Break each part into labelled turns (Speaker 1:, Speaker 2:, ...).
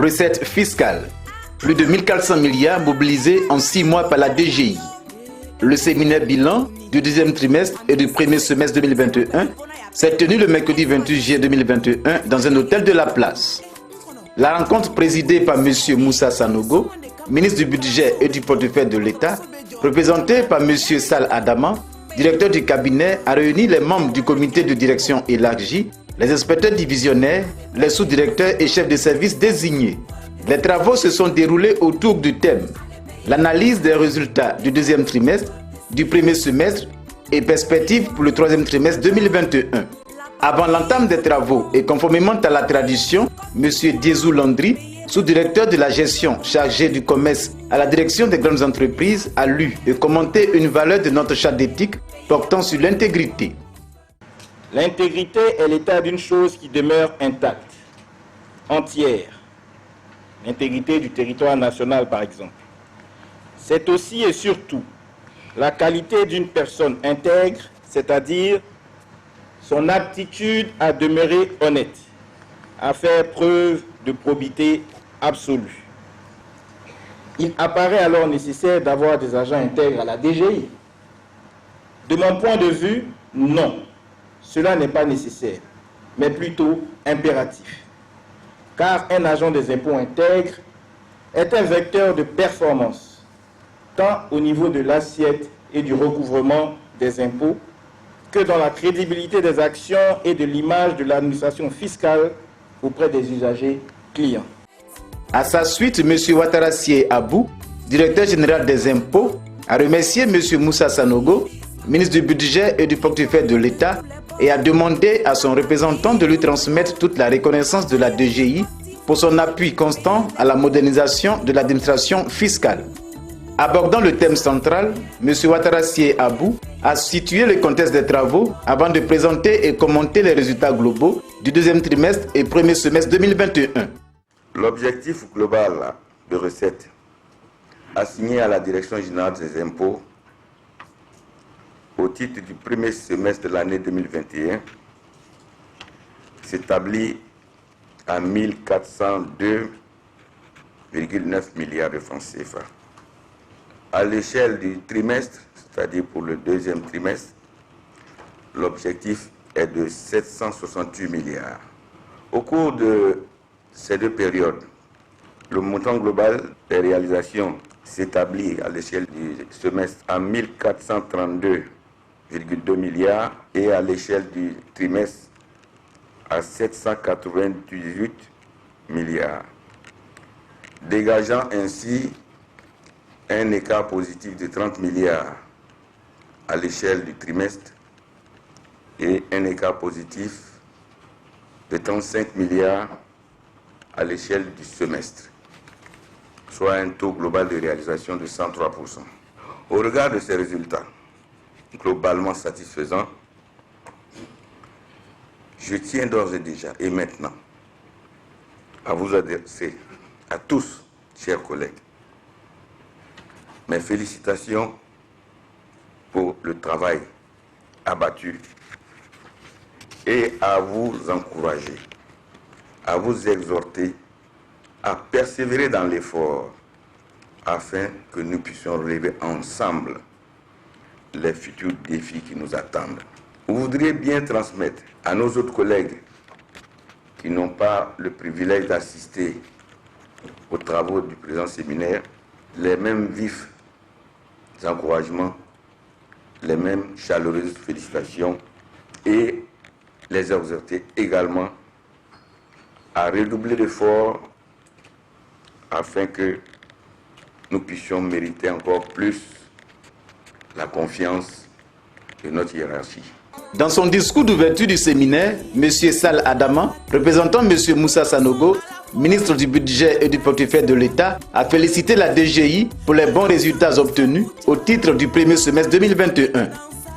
Speaker 1: Recettes fiscales. Plus de 1400 milliards mobilisés en 6 mois par la DGI. Le séminaire bilan du deuxième trimestre et du premier semestre 2021 s'est tenu le mercredi 28 juillet 2021 dans un hôtel de la place. La rencontre présidée par M. Moussa Sanogo, ministre du Budget et du Portefeuille de l'État, représentée par M. Sall Adama, directeur du cabinet, a réuni les membres du comité de direction élargi, les inspecteurs divisionnaires, les sous-directeurs et chefs de service désignés. Les travaux se sont déroulés autour du thème « L'analyse des résultats du deuxième trimestre, du premier semestre et perspectives pour le troisième trimestre 2021 ». Avant l'entame des travaux et conformément à la tradition, M. Diezou Landry, sous-directeur de la gestion chargé du commerce à la direction des grandes entreprises, a lu et commenté une valeur de notre charte d'éthique portant sur l'intégrité.
Speaker 2: L'intégrité est l'état d'une chose qui demeure intacte, entière. L'intégrité du territoire national, par exemple. C'est aussi et surtout la qualité d'une personne intègre, c'est-à-dire son aptitude à demeurer honnête, à faire preuve de probité absolue. Il apparaît alors nécessaire d'avoir des agents intègres à la DGI. De mon point de vue, non, cela n'est pas nécessaire, mais plutôt impératif. Car un agent des impôts intègre est un vecteur de performance, tant au niveau de l'assiette et du recouvrement des impôts, que dans la crédibilité des actions et de l'image de l'administration fiscale auprès des usagers clients.
Speaker 1: À sa suite, M. Ouattara Abou, directeur général des impôts, a remercié M. Moussa Sanogo, ministre du Budget et du Portefeuille de l'État, et a demandé à son représentant de lui transmettre toute la reconnaissance de la DGI pour son appui constant à la modernisation de l'administration fiscale. Abordant le thème central, M. Ouattara Abou a situé le contexte des travaux avant de présenter et commenter les résultats globaux du deuxième trimestre et premier semestre 2021.
Speaker 3: L'objectif global de recettes assigné à la Direction générale des impôts au titre du premier semestre de l'année 2021 s'établit à 1402,9 milliards de francs CFA. À l'échelle du trimestre, c'est-à-dire pour le deuxième trimestre, l'objectif est de 768 milliards. Au cours de ces deux périodes, le montant global des réalisations s'établit à l'échelle du semestre à 1432,2 milliards et à l'échelle du trimestre à 798 milliards, dégageant ainsi un écart positif de 30 milliards à l'échelle du trimestre et un écart positif de 35 milliards à l'échelle du semestre, soit un taux global de réalisation de 103%. Au regard de ces résultats globalement satisfaisants, je tiens d'ores et déjà et maintenant à vous adresser à tous, chers collègues, mes félicitations pour le travail abattu et à vous encourager, à vous exhorter à persévérer dans l'effort afin que nous puissions relever ensemble les futurs défis qui nous attendent. Vous voudriez bien transmettre à nos autres collègues qui n'ont pas le privilège d'assister aux travaux du présent séminaire les mêmes vifs encouragements, les mêmes chaleureuses félicitations et les exhorter également à redoubler d'efforts afin que nous puissions mériter encore plus la confiance de notre hiérarchie.
Speaker 1: Dans son discours d'ouverture du séminaire, M. Sall Adama, représentant M. Moussa Sanogo, ministre du Budget et du Portefeuille de l'État, a félicité la DGI pour les bons résultats obtenus au titre du premier semestre 2021.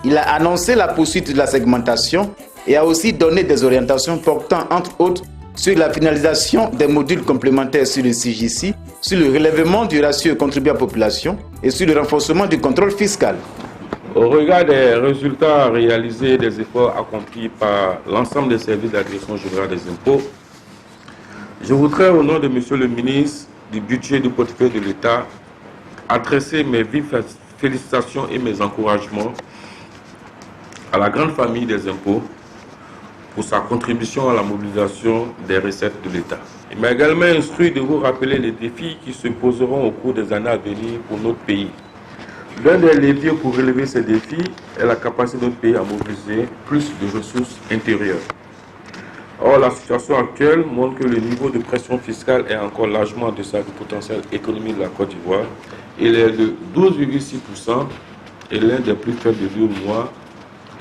Speaker 1: Il a annoncé la poursuite de la segmentation et a aussi donné des orientations portant entre autres sur la finalisation des modules complémentaires sur le CJC, sur le relèvement du ratio contribué à population et sur le renforcement du contrôle fiscal.
Speaker 4: Au regard des résultats réalisés et des efforts accomplis par l'ensemble des services de la Direction générale des impôts, Je voudrais, au nom de Monsieur le ministre du Budget et du Portefeuille de l'État, adresser mes vives félicitations et mes encouragements à la grande famille des impôts pour sa contribution à la mobilisation des recettes de l'État. Il m'a également instruit de vous rappeler les défis qui se poseront au cours des années à venir pour notre pays. L'un des leviers pour relever ces défis est la capacité de notre pays à mobiliser plus de ressources intérieures. Or, la situation actuelle montre que le niveau de pression fiscale est encore largement en deçà du potentiel économique de la Côte d'Ivoire. Il est de 12,6% et l'un des plus faibles de 2 mois.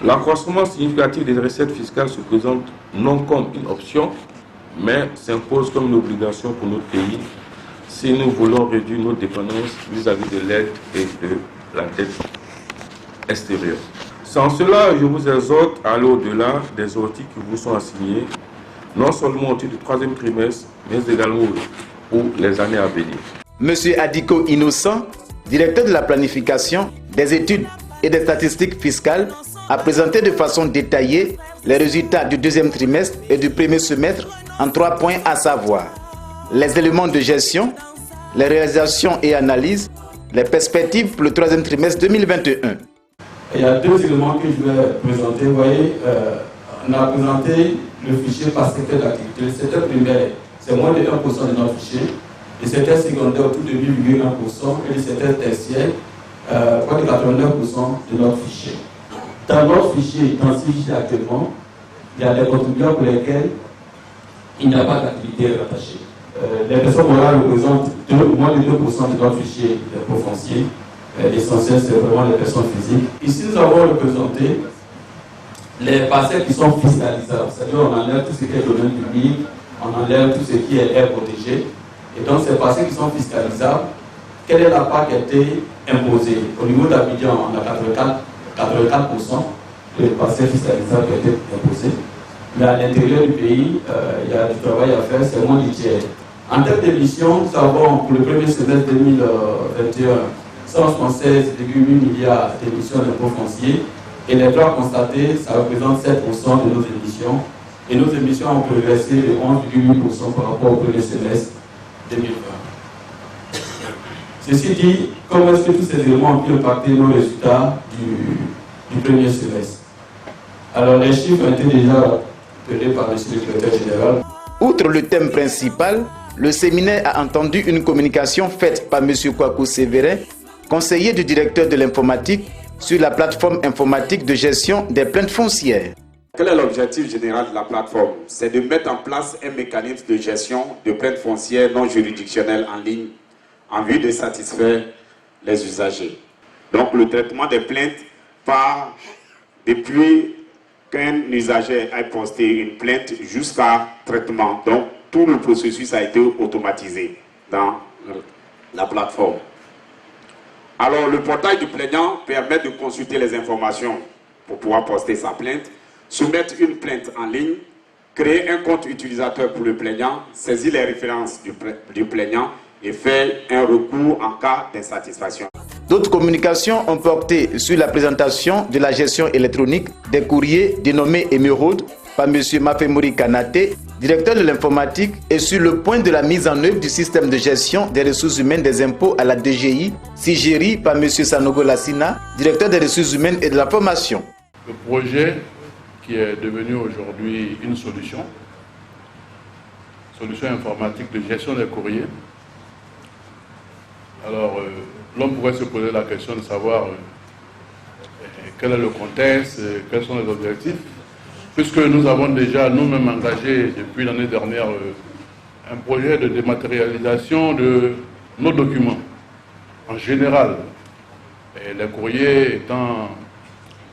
Speaker 4: L'accroissement significatif des recettes fiscales se présente non comme une option, mais s'impose comme une obligation pour notre pays si nous voulons réduire nos dépendances vis-à-vis de l'aide et de la dette extérieure. Sans cela, je vous exhorte à aller au-delà des outils qui vous sont assignés, non seulement au titre du 3e trimestre, mais également pour les années à venir.
Speaker 1: Monsieur Adiko Innocent, directeur de la planification, des études et des statistiques fiscales, a présenté de façon détaillée les résultats du 2e trimestre et du 1er semestre en 3 points, à savoir les éléments de gestion, les réalisations et analyses, les perspectives pour le 3e trimestre 2021.
Speaker 5: Il y a 2 éléments que je vais présenter. Vous voyez, on a présenté le fichier par secteur d'activité. Le secteur primaire, c'est moins de 1% de notre fichier. Le secteur secondaire, autour de 8,1%. Et le secteur tertiaire, près de 89% de notre fichier. Dans notre fichier, dans ce fichier actuellement, il y a des contributeurs pour lesquels il n'y a pas d'activité rattachée. Les personnes morales représentent moins de 2% de notre fichier d'impôt foncier. L'essentiel, c'est vraiment les personnes physiques. Ici, nous avons représenté les parcelles qui sont fiscalisables. C'est-à-dire, on enlève tout ce qui est domaine public, on enlève tout ce qui est air protégé. Et donc, ces parcelles qui sont fiscalisables, quelle est la part qui a été imposée? Au niveau d'Abidjan, on a 84% de parcelles fiscalisables qui ont été imposées. Mais à l'intérieur du pays, il y a du travail à faire, c'est moins du tiers. En termes d'émissions, nous avons pour le 1er semestre 2021 176,8 milliards d'émissions d'impôts fonciers. Et les droits constatés, ça représente 7% de nos émissions. Et nos émissions ont progressé de 11,8% par rapport au 1er semestre 2020. Ceci dit, comment est-ce que tous ces éléments ont pu impacter nos résultats du 1er semestre? Alors, les chiffres ont été déjà donnés par M. le secrétaire général.
Speaker 1: Outre le thème principal, le séminaire a entendu une communication faite par M. Kwaku Sévérin, conseiller du directeur de l'informatique, sur la plateforme informatique de gestion des plaintes foncières.
Speaker 6: Quel est l'objectif général de la plateforme? C'est de mettre en place un mécanisme de gestion de plaintes foncières non juridictionnelles en ligne en vue de satisfaire les usagers. Donc le traitement des plaintes part depuis qu'un usager a posté une plainte jusqu'à traitement. Donc tout le processus a été automatisé dans la plateforme. Alors le portail du plaignant permet de consulter les informations pour pouvoir poster sa plainte, soumettre une plainte en ligne, créer un compte utilisateur pour le plaignant, saisir les références du plaignant et faire un recours en cas d'insatisfaction.
Speaker 1: D'autres communications ont porté sur la présentation de la gestion électronique des courriers dénommés Émeraude par M. Mafemouri Kanate, directeur de l'informatique, et sur le point de la mise en œuvre du système de gestion des ressources humaines des impôts à la DGI, Sigéri, par M. Sanogo Lassina, directeur des ressources humaines et de la formation.
Speaker 7: Le projet qui est devenu aujourd'hui une solution informatique de gestion des courriers. Alors, l'on pourrait se poser la question de savoir quel est le contexte, quels sont les objectifs, puisque nous avons déjà nous-mêmes engagé depuis l'année dernière un projet de dématérialisation de nos documents en général, et les courriers étant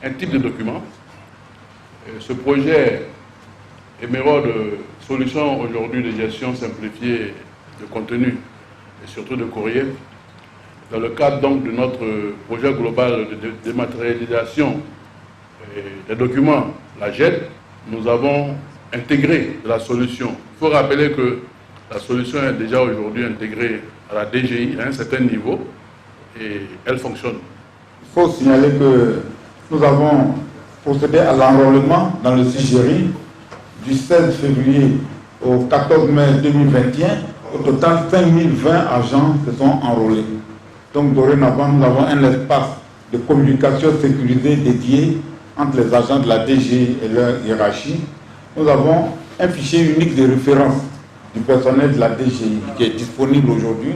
Speaker 7: un type de document. Et ce projet Émeraude, solution aujourd'hui de gestion simplifiée de contenu et surtout de courrier, dans le cadre donc de notre projet global de dématérialisation des documents, la GED, nous avons intégré la solution. Il faut rappeler que la solution est déjà aujourd'hui intégrée à la DGI à un certain niveau et elle fonctionne.
Speaker 8: Il faut signaler que nous avons procédé à l'enrôlement dans le Sigéri du 16 février au 14 mai 2021, au total 5020 agents se sont enrôlés. Donc dorénavant, nous avons un espace de communication sécurisé dédié entre les agents de la DGI et leur hiérarchie. Nous avons un fichier unique de référence du personnel de la DGI qui est disponible aujourd'hui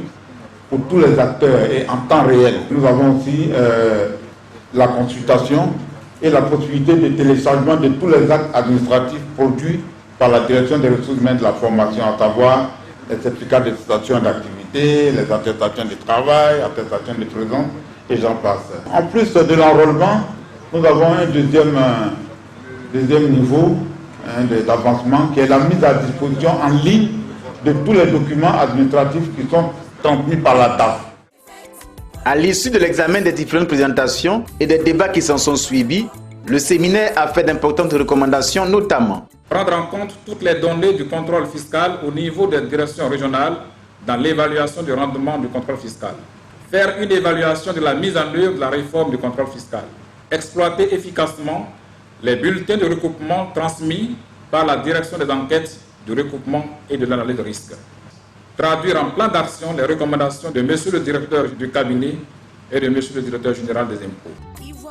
Speaker 8: pour tous les acteurs et en temps réel. Nous avons aussi la consultation et la possibilité de téléchargement de tous les actes administratifs produits par la direction des ressources humaines de la formation, à savoir les certificats d'attestation d'activité, les attestations de travail, attestations de présence, et j'en passe. En plus de l'enrôlement, nous avons un deuxième niveau d'avancement qui est la mise à disposition en ligne de tous les documents administratifs qui sont transmis par la DAF.
Speaker 1: À l'issue de l'examen des différentes présentations et des débats qui s'en sont suivis, le séminaire a fait d'importantes recommandations, notamment
Speaker 9: prendre en compte toutes les données du contrôle fiscal au niveau des directions régionales dans l'évaluation du rendement du contrôle fiscal. Faire une évaluation de la mise en œuvre de la réforme du contrôle fiscal. Exploiter efficacement les bulletins de recoupement transmis par la direction des enquêtes du recoupement et de l'analyse de risque. Traduire en plan d'action les recommandations de M. le directeur du cabinet et de M. le directeur général des impôts.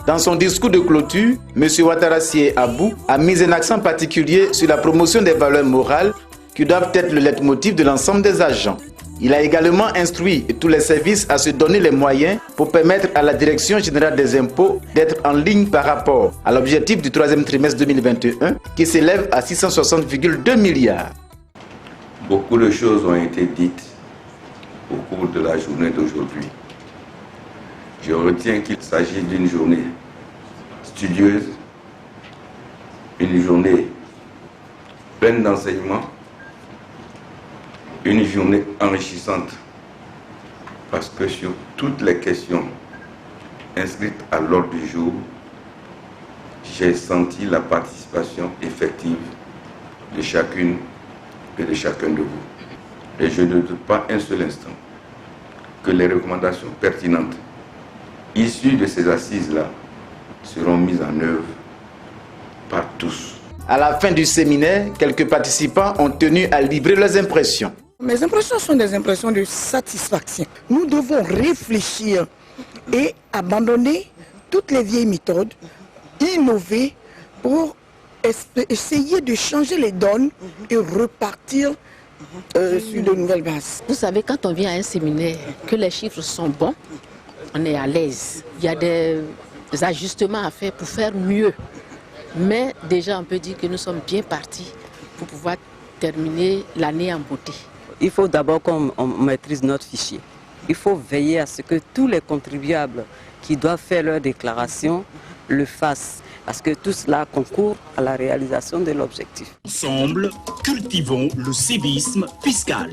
Speaker 1: Dans son discours de clôture, M. Ouattara Abou a mis un accent particulier sur la promotion des valeurs morales qui doivent être le leitmotiv de l'ensemble des agents. Il a également instruit tous les services à se donner les moyens pour permettre à la Direction générale des impôts d'être en ligne par rapport à l'objectif du troisième trimestre 2021 qui s'élève à 660,2 milliards.
Speaker 3: Beaucoup de choses ont été dites au cours de la journée d'aujourd'hui. Je retiens qu'il s'agit d'une journée studieuse, une journée pleine d'enseignements, une journée enrichissante, parce que sur toutes les questions inscrites à l'ordre du jour, j'ai senti la participation effective de chacune et de chacun de vous. Et je ne doute pas un seul instant que les recommandations pertinentes issues de ces assises-là seront mises en œuvre par tous.
Speaker 1: À la fin du séminaire, quelques participants ont tenu à livrer leurs impressions.
Speaker 10: Mes impressions sont des impressions de satisfaction. Nous devons réfléchir et abandonner toutes les vieilles méthodes, innover pour essayer de changer les donnes et repartir sur de nouvelles bases.
Speaker 11: Vous savez, quand on vient à un séminaire, que les chiffres sont bons, on est à l'aise. Il y a des ajustements à faire pour faire mieux. Mais déjà, on peut dire que nous sommes bien partis pour pouvoir terminer l'année en beauté.
Speaker 12: Il faut d'abord qu'on maîtrise notre fichier. Il faut veiller à ce que tous les contribuables qui doivent faire leur déclaration le fassent. Parce que tout cela concourt à la réalisation de l'objectif.
Speaker 13: Ensemble, cultivons le civisme fiscal.